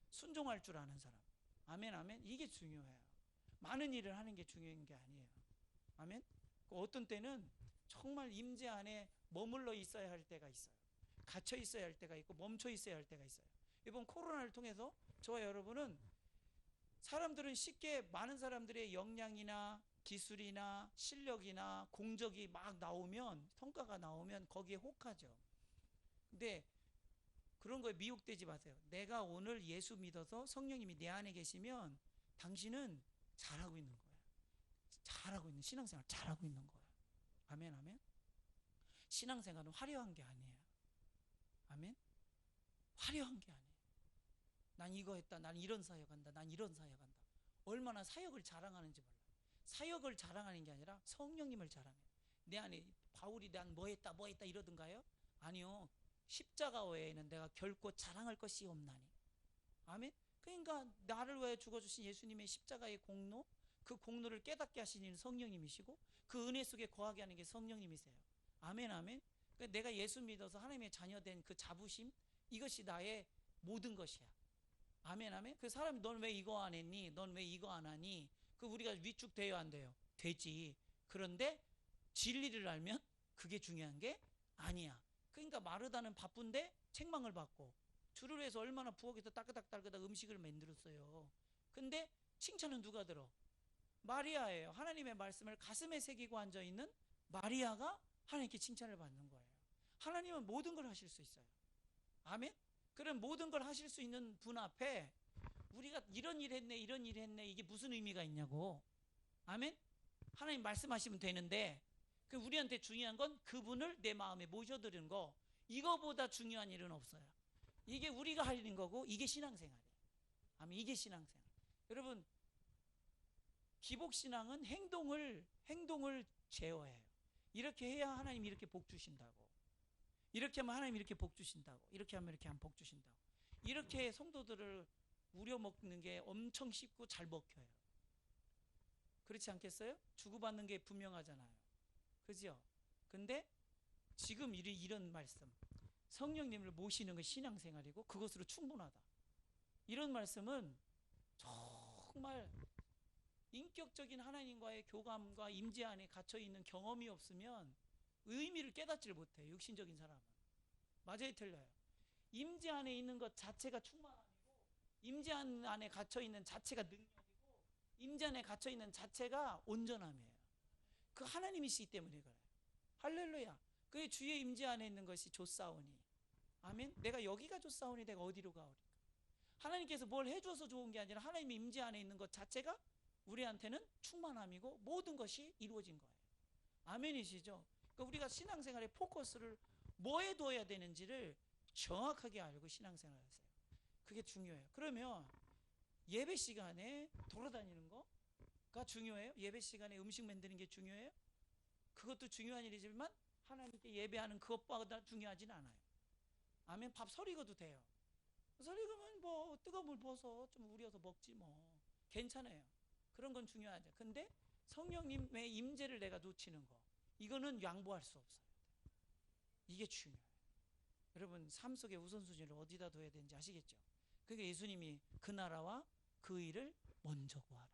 순종할 줄 아는 사람. 아멘, 아멘. 이게 중요해요. 많은 일을 하는 게 중요한 게 아니에요. 아멘. 어떤 때는 정말 임재 안에 머물러 있어야 할 때가 있어요. 갇혀 있어야 할 때가 있고 멈춰 있어야 할 때가 있어요. 이번 코로나를 통해서 저와 여러분은, 사람들은 쉽게 많은 사람들의 역량이나 기술이나 실력이나 공적이 막 나오면, 성과가 나오면 거기에 혹하죠. 근데 그런 거에 미혹되지 마세요. 내가 오늘 예수 믿어서 성령님이 내 안에 계시면 당신은 잘하고 있는 거예요. 잘하고 있는 신앙생활 잘하고 있는 거예요. 아멘, 아멘. 신앙생활은 화려한 게 아니에요. 아멘. 화려한 게 아니에요. 난 이거 했다, 난 이런 사역한다, 난 이런 사역한다. 얼마나 사역을 자랑하는지 몰라요. 사역을 자랑하는 게 아니라 성령님을 자랑해요. 내 안에 바울이 난 뭐 했다 이러던가요? 아니요. 십자가 외에는 내가 결코 자랑할 것이 없나니. 아멘. 그러니까 나를 위해 죽어주신 예수님의 십자가의 공로, 그 공로를 깨닫게 하시는 성령님이시고, 그 은혜 속에 거하게 하는 게 성령님이세요. 아멘, 아멘. 그러니까 내가 예수 믿어서 하나님의 자녀된 그 자부심, 이것이 나의 모든 것이야. 아멘, 아멘. 그 사람이 넌 왜 이거 안 했니? 넌 왜 이거 안 하니? 그 우리가 위축돼요, 안 돼요? 되지. 그런데 진리를 알면 그게 중요한 게 아니야. 그러니까 마르다는 바쁜데 책망을 받고, 주를 위해서 얼마나 부엌에서 따끄닥따끄닥 음식을 만들었어요. 근데 칭찬은 누가 들어? 마리아예요. 하나님의 말씀을 가슴에 새기고 앉아있는 마리아가 하나님께 칭찬을 받는 거예요. 하나님은 모든 걸 하실 수 있어요. 아멘? 그런 모든 걸 하실 수 있는 분 앞에 우리가 이런 일 했네, 이런 일 했네, 이게 무슨 의미가 있냐고. 아멘. 하나님 말씀하시면 되는데 그 우리한테 중요한 건 그분을 내 마음에 모셔드리는 거. 이거보다 중요한 일은 없어요. 이게 우리가 할 일인 거고 이게 신앙생활이에요. 아멘. 이게 신앙생활. 여러분 기복신앙은 행동을 제어해요. 이렇게 해야 하나님 이렇게 복 주신다고. 이렇게 하면 하나님 이렇게 복 주신다고. 이렇게 하면 이렇게 하면 복 주신다고. 이렇게 성도들을 우려먹는 게 엄청 쉽고 잘 먹혀요. 그렇지 않겠어요? 주고받는 게 분명하잖아요. 그죠? 근데 지금 이런 말씀, 성령님을 모시는 건 신앙생활이고 그것으로 충분하다. 이런 말씀은 정말 인격적인 하나님과의 교감과 임재 안에 갇혀있는 경험이 없으면 의미를 깨닫지를 못해요. 육신적인 사람은. 맞아요, 틀려요? 임재 안에 있는 것 자체가 충만함이고 임재 안에 갇혀있는 자체가 능력이고 임재 안에 갇혀있는 자체가 온전함이에요. 그 하나님이시기 때문에 그래요. 할렐루야. 그게 주의 임재 안에 있는 것이 좋사오니. 아멘. 내가 여기가 좋사오니 내가 어디로 가오리까. 하나님께서 뭘 해줘서 좋은 게 아니라 하나님의 임재 안에 있는 것 자체가 우리한테는 충만함이고 모든 것이 이루어진 거예요. 아멘이시죠? 그러니까 우리가 신앙생활의 포커스를 뭐에 둬야 되는지를 정확하게 알고 신앙생활을 하세요. 그게 중요해요. 그러면 예배 시간에 돌아다니는 거가 중요해요? 예배 시간에 음식 만드는 게 중요해요? 그것도 중요한 일이지만 하나님께 예배하는 그것보다 중요하진 않아요. 아멘. 밥 서리고도 돼요. 서리고면 뭐 뜨거운 물 부어서 좀 우려서 먹지 뭐 괜찮아요. 그런 건 중요하죠. 근데 성령님의 임재를 내가 놓치는 거, 이거는 양보할 수 없어요. 이게 중요해요. 여러분 삶 속의 우선순위를 어디다 둬야 되는지 아시겠죠? 그게 예수님이 그 나라와 그 일을 먼저 구하라.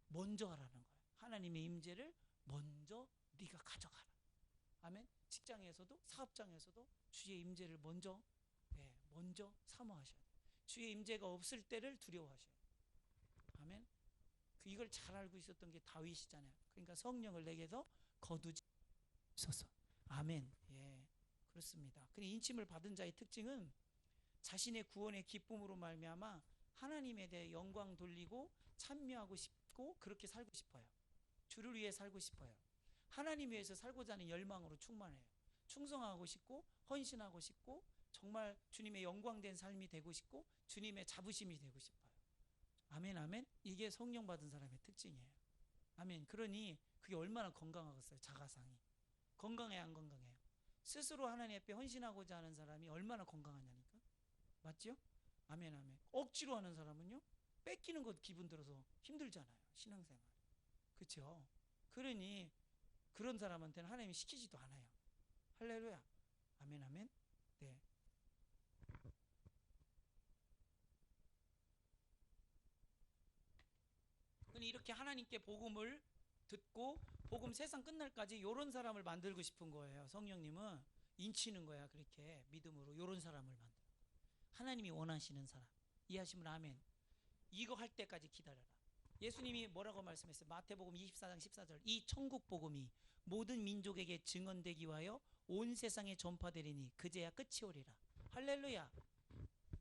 먼저 하라는 거예요. 하나님의 임재를 먼저 네가 가져가라. 아멘. 직장에서도 사업장에서도 주의 임재를 먼저 사모하셔야 돼요. 주의 임재가 없을 때를 두려워하셔야 돼요. 아멘. 이걸 잘 알고 있었던 게 다윗이잖아요. 그러니까 성령을 내게서 거두지 소서. 아멘. 예, 그렇습니다. 근데 인침을 받은 자의 특징은 자신의 구원의 기쁨으로 말미암아 하나님에 대해 영광 돌리고 찬미하고 싶고 그렇게 살고 싶어요. 주를 위해 살고 싶어요. 하나님 위해서 살고자 하는 열망으로 충만해요. 충성하고 싶고 헌신하고 싶고 정말 주님의 영광된 삶이 되고 싶고 주님의 자부심이 되고 싶어요. 아멘, 아멘. 이게 성령 받은 사람의 특징이에요. 아멘. 그러니 그게 얼마나 건강하겠어요. 자가상이 건강해야 안 건강해요? 스스로 하나님 앞에 헌신하고자 하는 사람이 얼마나 건강하냐니까. 맞죠? 아멘, 아멘. 억지로 하는 사람은요 뺏기는 것 기분 들어서 힘들잖아요. 신앙생활. 그렇죠? 그러니 그런 사람한테는 하나님이 시키지도 않아요. 할렐루야. 아멘, 아멘. 네. 이렇게 하나님께 복음을 듣고 복음 세상 끝날까지 이런 사람을 만들고 싶은 거예요. 성령님은 인치는 거야. 그렇게 믿음으로 이런 사람을 만들어. 하나님이 원하시는 사람. 이해하시면 아멘. 이거 할 때까지 기다려라. 예수님이 뭐라고 말씀했어요? 마태복음 24장 14절. 이 천국 복음이 모든 민족에게 증언되기 위하여 온 세상에 전파되리니 그제야 끝이 오리라. 할렐루야.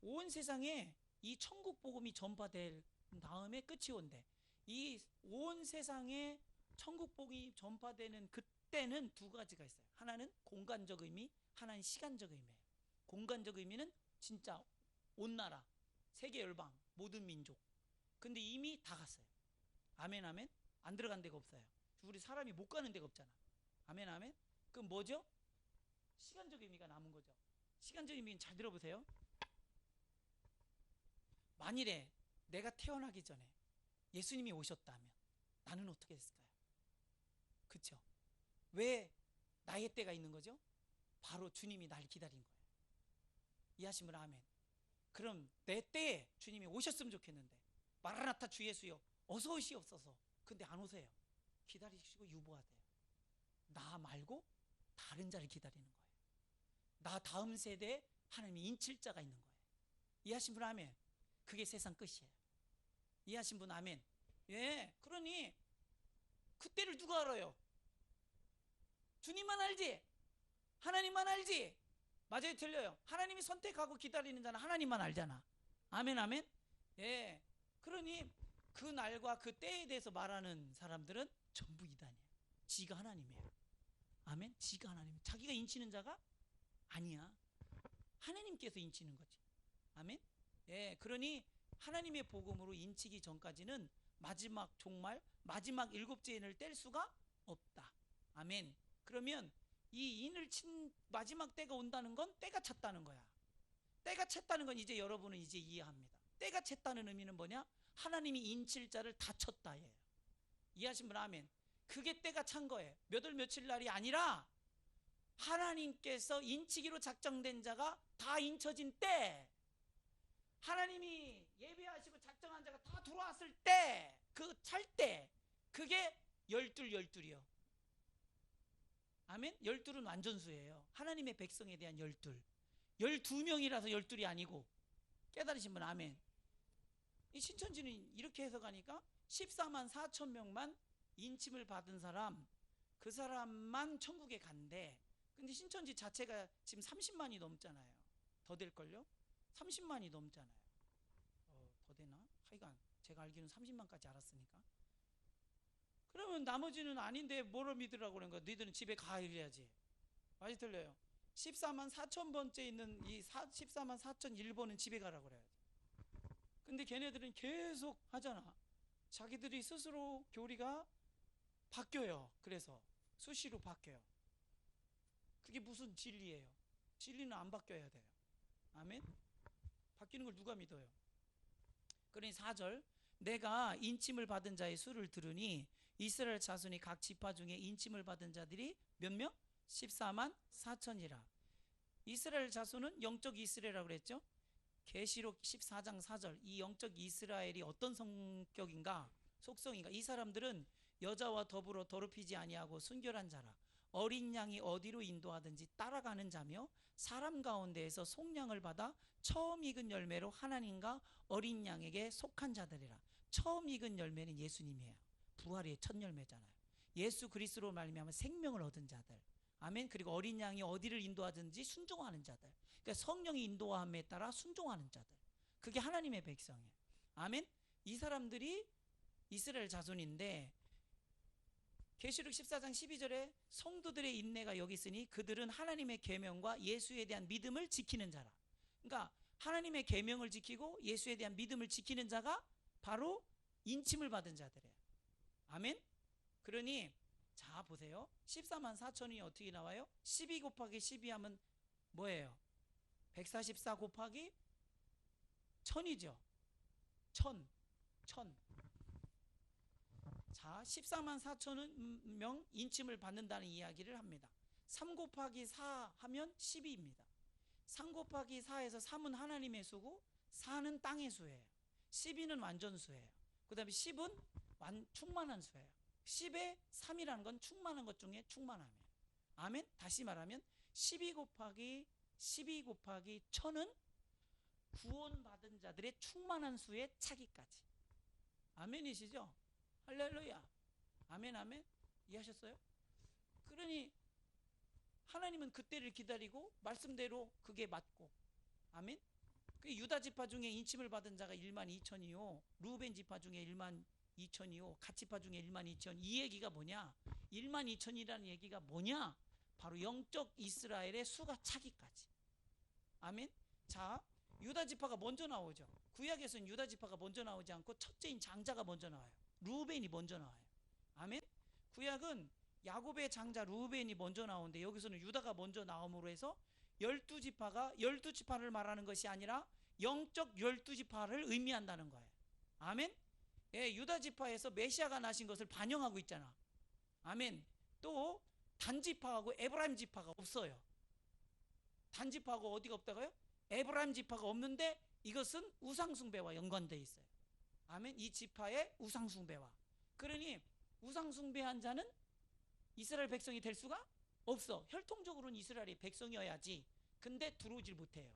온 세상에 이 천국 복음이 전파될 다음에 끝이 온대. 이 온 세상에 천국 복음이 전파되는 그때는 두 가지가 있어요. 하나는 공간적 의미, 하나는 시간적 의미예요. 공간적 의미는 진짜 온 나라, 세계 열방, 모든 민족. 근데 이미 다 갔어요. 아멘, 아멘. 안 들어간 데가 없어요. 우리 사람이 못 가는 데가 없잖아. 아멘, 아멘. 그럼 뭐죠? 시간적 의미가 남은 거죠. 시간적 의미는 잘 들어보세요. 만일에 내가 태어나기 전에 예수님이 오셨다면 나는 어떻게 됐을까요? 그렇죠? 왜 나의 때가 있는 거죠? 바로 주님이 날 기다린 거예요. 이해하시면 아멘. 그럼 내 때에 주님이 오셨으면 좋겠는데 마라나타 주 예수여 어서 오시옵소서. 근데 안 오세요. 기다리시고 유보하세요. 나 말고 다른 자를 기다리는 거예요. 나 다음 세대에 하나님이 인칠 자가 있는 거예요. 이해하신 분 아멘. 그게 세상 끝이에요. 이해하신 분 아멘. 예, 그러니 그때를 누가 알아요? 주님만 알지? 하나님만 알지? 맞아요, 틀려요? 하나님이 선택하고 기다리는 자는 하나님만 알잖아. 아멘, 아멘. 예, 그러니 그 날과 그 때에 대해서 말하는 사람들은 전부 이단이에요. 지가 하나님이에요. 아멘. 지가 하나님. 자기가 인치는 자가 아니야. 하나님께서 인치는 거지. 아멘. 예, 그러니 하나님의 복음으로 인치기 전까지는 마지막 종말, 마지막 일곱째 인을 뗄 수가 없다. 아멘. 그러면 이 인을 친 마지막 때가 온다는 건 때가 찼다는 거야. 때가 찼다는 건 이제 여러분은 이제 이해합니다. 때가 찼다는 의미는 뭐냐? 하나님이 인칠 자를 다 쳤다예요. 이해하신 분 아멘. 그게 때가 찬 거예요. 몇 월 며칠 날이 아니라 하나님께서 인치기로 작정된 자가 다 인쳐진 때, 하나님이 예배하시고 작정한 자가 다 들어왔을 때, 그 찰 때, 그게 열둘이요. 아멘. 열둘은 완전수예요. 하나님의 백성에 대한 열둘. 12명이라서 열둘이 아니고, 깨달으신 분 아멘. 이 신천지는 이렇게 해석하니까 14만 4천 명만 인침을 받은 사람, 그 사람만 천국에 간대. 근데 신천지 자체가 지금 30만이 넘잖아요. 더 될걸요? 30만이 넘잖아요. 더 되나? 하여간 제가 알기로는 30만까지 알았으니까. 그러면 나머지는 아닌데 뭐로 믿으라고 그러는 거야? 너희들은 집에 가 이래야지. 많이 틀려요. 14만 4천 번째 있는 이 14만 4천 1번은 집에 가라고 그래야지. 근데 걔네들은 계속 하잖아. 자기들이 스스로 교리가 바뀌어요. 그래서 수시로 바뀌어요. 그게 무슨 진리예요? 진리는 안 바뀌어야 돼요. 아멘. 바뀌는 걸 누가 믿어요? 그러니 4절, 내가 인침을 받은 자의 수를 들으니 이스라엘 자손이 각 지파 중에 인침을 받은 자들이 몇 명? 14만 4천이라. 이스라엘 자손은 영적 이스라엘이라고 그랬죠? 계시록 14장 4절, 이 영적 이스라엘이 어떤 성격인가? 속성인가? 이 사람들은 여자와 더불어 더럽히지 아니하고 순결한 자라. 어린 양이 어디로 인도하든지 따라가는 자며 사람 가운데에서 속량을 받아 처음 익은 열매로 하나님과 어린 양에게 속한 자들이라. 처음 익은 열매는 예수님이에요. 부활의 첫 열매잖아요. 예수 그리스도로 말미암아 생명을 얻은 자들. 아멘. 그리고 어린 양이 어디를 인도하든지 순종하는 자들. 그러니까 성령의 인도함에 따라 순종하는 자들. 그게 하나님의 백성이에요. 아멘. 이 사람들이 이스라엘 자손인데, 계시록 14장 12절에 성도들의 인내가 여기 있으니 그들은 하나님의 계명과 예수에 대한 믿음을 지키는 자라. 그러니까 하나님의 계명을 지키고 예수에 대한 믿음을 지키는 자가 바로 인침을 받은 자들이에요. 아멘. 그러니 자 보세요. 14만 4천이 어떻게 나와요? 12 곱하기 12 하면 뭐예요? 144 곱하기 1000이죠. 1000. 자, 14만 4천 명 인침을 받는다는 이야기를 합니다. 3 곱하기 4 하면 12입니다. 3 곱하기 4에서 3은 하나님의 수고 4는 땅의 수예요. 12는 완전수예요. 그 다음에 10은 충만한 수예요. 10에 3이라는 건 충만한 것 중에 충만함이에요. 아멘. 다시 말하면 12 곱하기 1000은 구원받은 자들의 충만한 수의 차기까지. 아멘이시죠? 할렐루야. 아멘 아멘. 이해하셨어요? 그러니 하나님은 그때를 기다리고 말씀대로 그게 맞고. 아멘. 그 유다 지파 중에 인침을 받은 자가 1만 2천이요 루벤 지파 중에 1만 2천이요 갓 지파 중에 1만 2천. 이 얘기가 뭐냐? 1만 2천이라는 얘기가 뭐냐? 바로 영적 이스라엘의 수가 차기까지. 아멘. 자, 유다 지파가 먼저 나오죠. 구약에서는 유다 지파가 먼저 나오지 않고 첫째인 장자가 먼저 나와요. 루벤이 먼저 나와요. 아멘. 구약은 야곱의 장자 루벤이 먼저 나오는데 여기서는 유다가 먼저 나옴으로 해서 12지파를 말하는 것이 아니라 영적 12지파를 의미한다는 거예요. 아멘. 예, 유다 지파에서 메시아가 나신 것을 반영하고 있잖아. 아멘. 또 단지파하고 에브라임 지파가 없어요. 단지파하고 어디가 없다고요? 에브라임 지파가 없는데 이것은 우상숭배와 연관되어 있어요. 아멘. 이 지파의 우상숭배와. 그러니 우상숭배한 자는 이스라엘 백성이 될 수가 없어. 혈통적으로는 이스라엘의 백성이어야지. 근데 들어오질 못해요.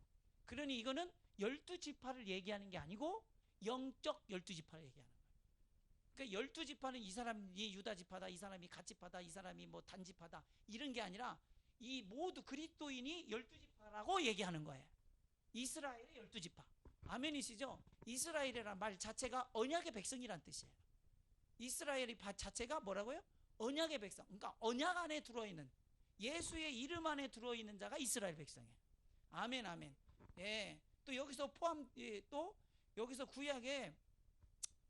그러니 이거는 12지파를 얘기하는 게 아니고 영적 12지파를 얘기하는 거예요. 그러니까 12지파는 이 사람이 유다지파다, 이 사람이 갓지파다, 이 사람이 뭐 단지파다 이런 게 아니라 이 모두 그리스도인이 12지파라고 얘기하는 거예요. 이스라엘의 12지파. 아멘이시죠? 이스라엘이라는 말 자체가 언약의 백성이란 뜻이에요. 이스라엘이 자체가 뭐라고요? 언약의 백성. 그러니까 언약 안에 들어있는, 예수의 이름 안에 들어있는 자가 이스라엘 백성이에요. 아멘, 아멘. 예. 또 여기서 또 여기서 구약에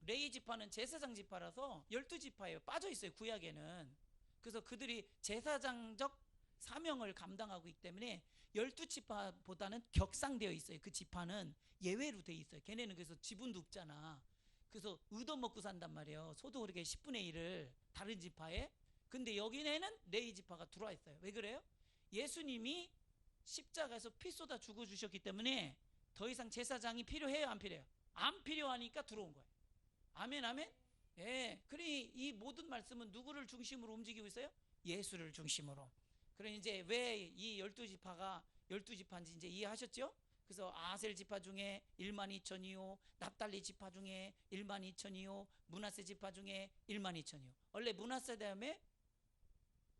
레위 지파는 제사장 지파라서 12지파예요. 빠져 있어요, 구약에는. 그래서 그들이 제사장적 사명을 감당하고 있기 때문에 12지파보다는 격상되어 있어요. 그 지파는 예외로 돼 있어요. 걔네는 그래서 지분도 없잖아. 그래서 얻어먹고 산단 말이에요. 소도 그렇게 10분의 1을 다른 지파에. 근데 여기에는 레위 지파가 들어와 있어요. 왜 그래요? 예수님이 십자가에서 피 쏟아 죽어주셨기 때문에 더 이상 제사장이 필요해요, 안 필요해요? 안 필요하니까 들어온 거예요. 아멘, 아멘. 예. 그러니 이 모든 말씀은 누구를 중심으로 움직이고 있어요? 예수를 중심으로. 그러니 이제 왜 이 12지파가 12지파인지 이제 이해하셨죠? 그래서 아셀 지파 중에 12,000이요, 납달리 지파 중에 12,000이요, 므낫세 지파 중에 12,000이요. 원래 므낫세 다음에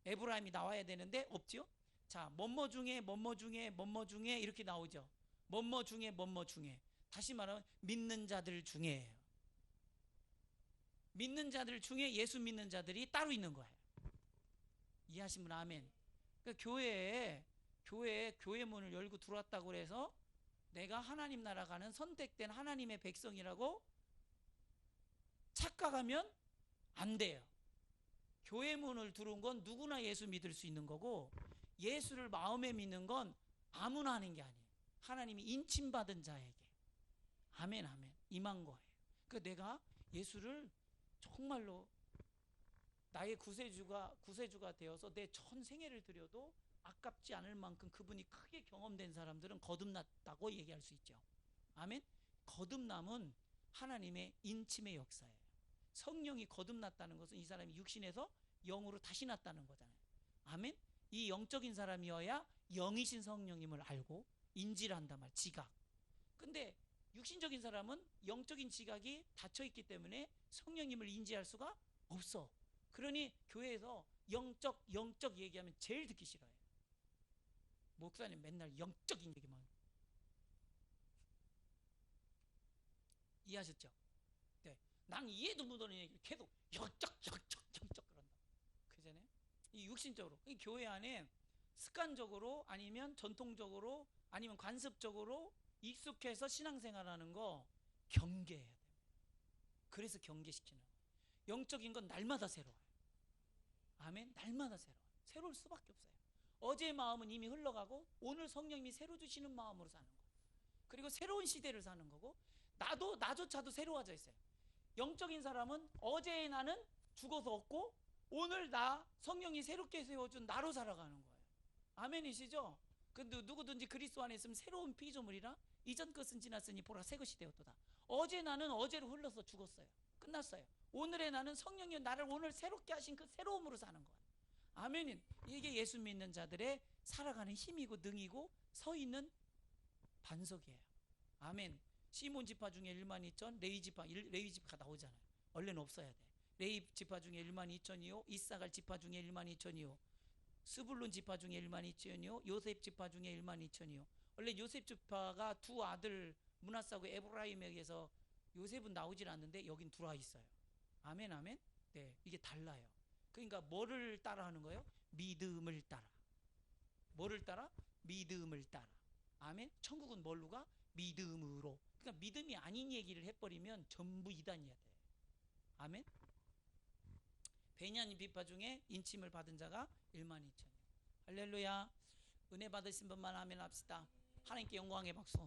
에브라임이 나와야 되는데 없죠? 자, 뭐뭐 중에 뭐뭐 중에 뭐뭐 중에 이렇게 나오죠. 뭐뭐 중에 뭐뭐 중에. 다시 말하면 믿는 자들 중에예요. 믿는 자들 중에 예수 믿는 자들이 따로 있는 거예요. 이해하시면 아멘. 그러니까 교회 문을 열고 들어왔다고 해서 내가 하나님 나라 가는 선택된 하나님의 백성이라고 착각하면 안 돼요. 교회 문을 들어온 건 누구나 예수 믿을 수 있는 거고, 예수를 마음에 믿는 건 아무나 하는 게 아니에요. 하나님이 인침받은 자에게. 아멘, 아멘. 임한 거예요. 그러니까 내가 예수를 정말로 나의 구세주가 되어서 내 전 생애를 드려도 아깝지 않을 만큼 그분이 크게 경험된 사람들은 거듭났다고 얘기할 수 있죠. 아멘. 거듭남은 하나님의 인침의 역사예요. 성령이 거듭났다는 것은 이 사람이 육신에서 영으로 다시 났다는 거잖아요. 아멘. 이 영적인 사람이어야 영이신 성령님을 알고 인지를 한단 말이에요. 지각. 근데 육신적인 사람은 영적인 지각이 닫혀있기 때문에 성령님을 인지할 수가 없어. 그러니 교회에서 영적 얘기하면 제일 듣기 싫어요. 목사님 맨날 영적인 얘기만. 이해하셨죠? 네. 난 이해도 못하는 얘기를 계속 영적 그런다. 그잖아요. 이 육신적으로, 이 교회 안에 습관적으로 아니면 전통적으로 아니면 관습적으로 익숙해서 신앙생활하는 거 경계해야 돼요. 그래서 경계시키는 거예요. 영적인 건 날마다 새로워요. 아멘. 날마다 새로울 수밖에 없어요. 어제의 마음은 이미 흘러가고 오늘 성령님이 새로 주시는 마음으로 사는 거예요. 그리고 새로운 시대를 사는 거고, 나조차도 새로워져 있어요. 영적인 사람은 어제의 나는 죽어서 없고 오늘 나 성령이 새롭게 세워준 나로 살아가는 거예요. 아멘이시죠? 근데 누구든지 그리스도 안에 있으면 새로운 피조물이라 이전 것은 지났으니 보라 새 것이 되었도다. 어제 나는 어제로 흘러서 죽었어요. 끝났어요. 오늘의 나는 성령이 나를 오늘 새롭게 하신 그 새로움으로 사는 거예요. 아멘. 이게 예수 믿는 자들의 살아가는 힘이고 능이고 서 있는 반석이에요. 아멘. 시몬 지파 중에 12,000, 레위 지파 나오잖아요. 원래는 없어야 돼. 레위 지파 중에 12,000이요, 이사갈 지파 중에 12,000이요, 스불론 지파 중에 12,000이요, 요셉 지파 중에 12,000이요. 원래 요셉 지파가 두 아들 므낫세하고 에브라임에게서 요셉은 나오질 않는데 여긴 들어와 있어요. 아멘, 아멘. 네, 이게 달라요. 그러니까 뭐를 따라 하는 거예요? 믿음을 따라. 뭐를 따라? 믿음을 따라. 아멘. 천국은 뭘로 가? 믿음으로. 그러니까 믿음이 아닌 얘기를 해버리면 전부 이단이야 돼. 아멘. 베냐민 지파 중에 인침을 받은 자가 12,000. 할렐루야. 은혜 받으신 분만 아멘 합시다. 하나님께 영광의 박수.